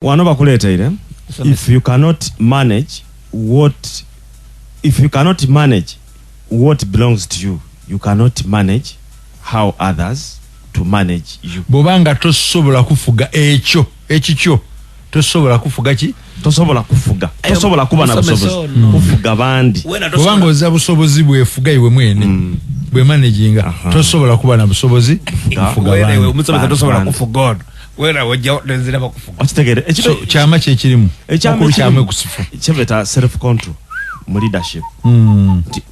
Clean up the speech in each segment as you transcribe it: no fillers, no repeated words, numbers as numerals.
wano bakuleetaire if you cannot manage what belongs to you, you cannot manage how others to manage you. Bobanga tosobola kufuga ekyo tosobola kufuga ki tosobola kufuga tosobola kuba na busobozi kufuga bandi bobanga oza busobozi bwefuga iwe mwene bwe managinga tosobola kuba na busobozi kufuga bandi wewe umusobozi tosobola kufuga wera wajja nzira bakufuga okitegere ekyo kyama kye kirimu kyama kusifu kyebeta self control mu leadership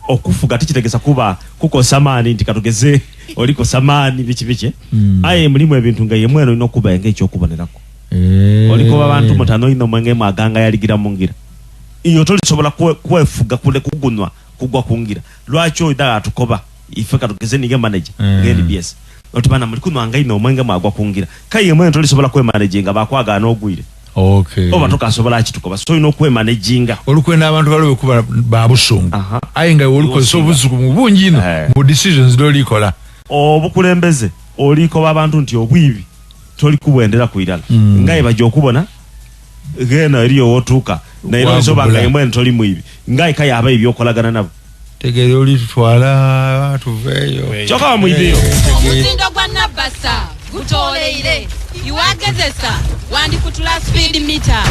okufuga tikitegesa kuba kukosa maani nti katugeze oliko samani bichi aye mulimu ebintu nga yemweno ino kuba engekyo okubonerako oliko abantu mutano ino mwenge maganga yaligira mungira iyo tolisobola kwefuga kule kugunwa kugwa kungira lwacho ida atukoba ife katugeze nige manager ngeni BS otubana muri kunwa nga ino mwenge magwa kungira kaye mweno tolisobola kwe managinga bakwaga n'ogwire okay oba tokasobola akitukoba so ino kwe managinga olukwenda abantu balobe kuba babusungu aye nga oliko sobuzuku mu bungi ino mu decisions dolikola obukulembeze oliko abantu nti obwibi toli kubwendera kuirala ngaye baje okubona gena eriyo wotuka na iro so banga yemwe ntoli muibi ngaye kaya aba ibyo kolagana nabo tegere oli tutwala tuveyo choka muibiyo omuzindo gwa nabasa gutoleire iwagezesa wandi kutula speed meter